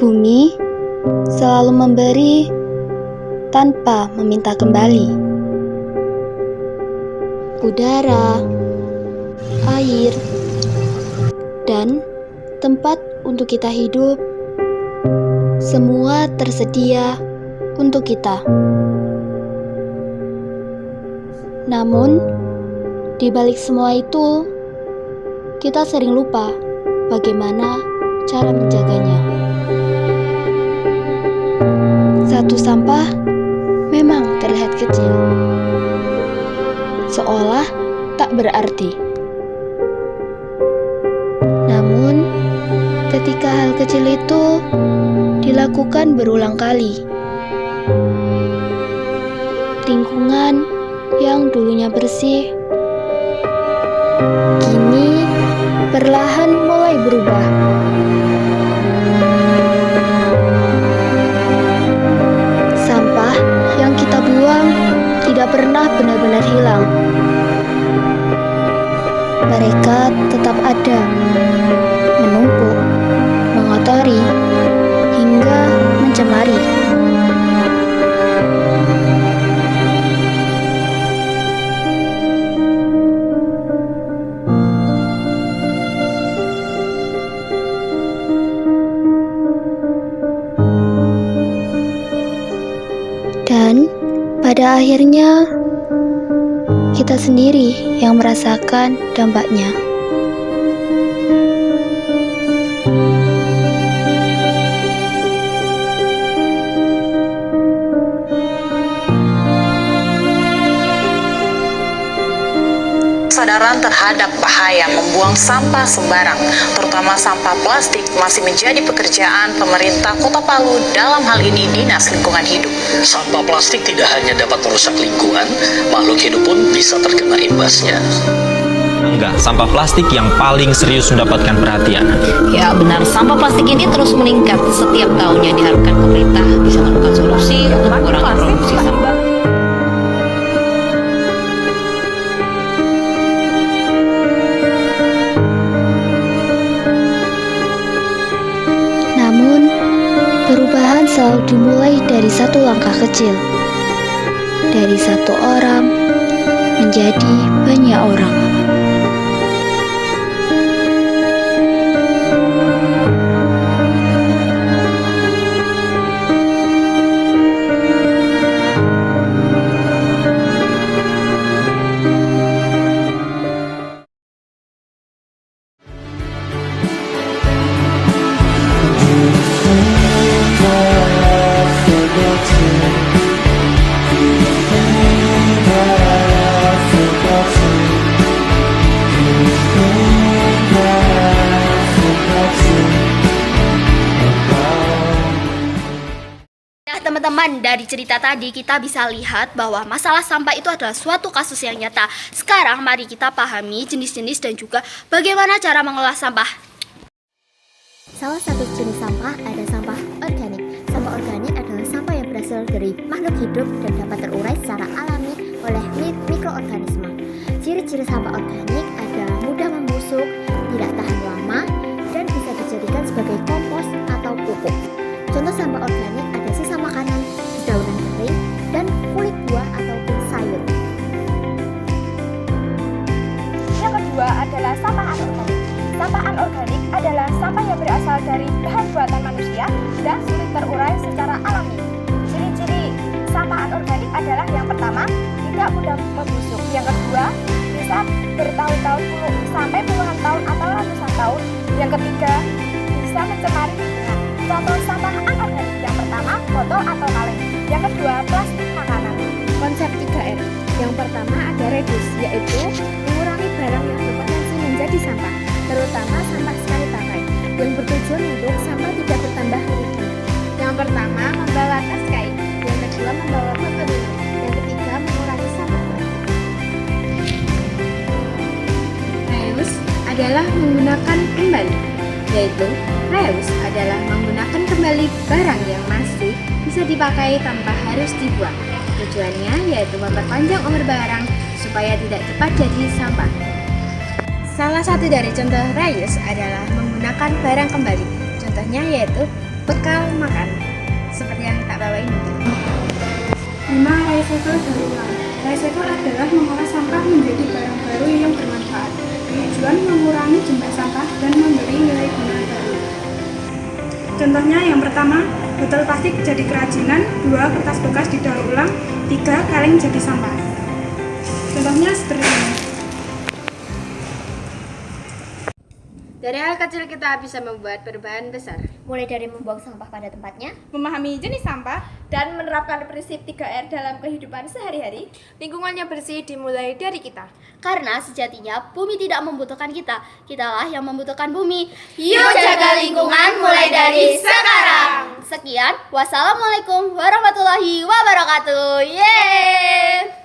Bumi selalu memberi tanpa meminta kembali. Udara, air, dan tempat untuk kita hidup, semua tersedia untuk kita. Namun, di balik semua itu, kita sering lupa bagaimana cara menjaganya. Satu sampah memang terlihat kecil, seolah tak berarti. Namun, ketika hal kecil itu dilakukan berulang kali, lingkungan yang dulunya bersih kini perlahan mulai berubah. Sampah yang kita buang tidak pernah benar-benar hilang. Mereka tetap ada, menumpuk, mengotori, hingga mencemari. Dan pada akhirnya kita sendiri yang merasakan dampaknya. Kesadaran terhadap bahaya membuang sampah sembarang, terutama sampah plastik, masih menjadi pekerjaan pemerintah Kota Palu, dalam hal ini Dinas Lingkungan Hidup. Sampah plastik tidak hanya dapat merusak lingkungan, makhluk hidup pun bisa terkena imbasnya. Enggak, sampah plastik yang paling serius mendapatkan perhatian. Ya benar, sampah plastik ini terus meningkat setiap tahunnya. Diharapkan pemerintah bisa menemukan solusi untuk mengurangi produksi sampah. Namun, perubahan selalu dimulai dari satu langkah kecil. Dari satu orang menjadi banyak orang. Teman-teman, dari cerita tadi kita bisa lihat bahwa masalah sampah itu adalah suatu kasus yang nyata. Sekarang mari kita pahami jenis-jenis dan juga bagaimana cara mengolah sampah. Salah satu jenis sampah ada sampah organik. Sampah organik adalah sampah yang berasal dari makhluk hidup dan dapat terurai secara alami oleh mikroorganisme. Ciri-ciri sampah organik adalah mudah membusuk, tidak tahan lama, dan bisa dijadikan sebagai kompos atau pupuk. Contoh sampah organik ada sisa makanan, dedaunan kering, dan kulit buah ataupun sayur. Yang kedua adalah sampah anorganik. Sampah anorganik adalah sampah yang berasal dari bahan buatan manusia dan sulit terurai secara alami. Ciri-ciri sampah anorganik adalah yang pertama, tidak mudah membusuk. Yang kedua, bisa bertahun-tahun sampai puluhan tahun atau ratusan tahun. Yang ketiga, bisa mencemari lingkungan. Contoh sampah anorganik yang pertama, botol atau kaleng. Yang kedua, plastik makanan. Konsep 3R. Yang pertama ada reduce, yaitu mengurangi barang yang berpotensi menjadi sampah, terutama sampah sekali pakai, yang bertujuan untuk sampah tidak bertambah lagi. Yang pertama, membawa tas kain. Yang kedua, membawa botol minum. Yang ketiga, mengurangi sampah plastik. Reuse adalah menggunakan kembali, yaitu reuse adalah menggunakan kembali barang yang masih bisa dipakai tanpa harus dibuang. Tujuannya yaitu memperpanjang umur barang supaya tidak cepat jadi sampah. Salah satu dari contoh reuse adalah menggunakan barang kembali. Contohnya yaitu bekal makan, seperti yang tak bawa ini. 5. Recycle daur ulang. Recycle adalah mengolah sampah menjadi barang baru yang bermanfaat. Tujuan mengurangi jumlah sampah dan memberi nilai guna baru. Contohnya yang pertama, botol plastik jadi kerajinan, 2. Kertas bekas didaur ulang, 3. Kaleng jadi sampah. Contohnya seperti ini. Dari hal kecil kita bisa membuat perubahan besar. Mulai dari membuang sampah pada tempatnya, Memahami jenis sampah, dan menerapkan prinsip 3R dalam kehidupan sehari-hari. Lingkungannya bersih dimulai dari kita. Karena sejatinya bumi tidak membutuhkan kita, kitalah yang membutuhkan bumi. Yuk jaga lingkungan mulai dari sekarang. Sekian, wassalamualaikum warahmatullahi wabarakatuh. Yeay!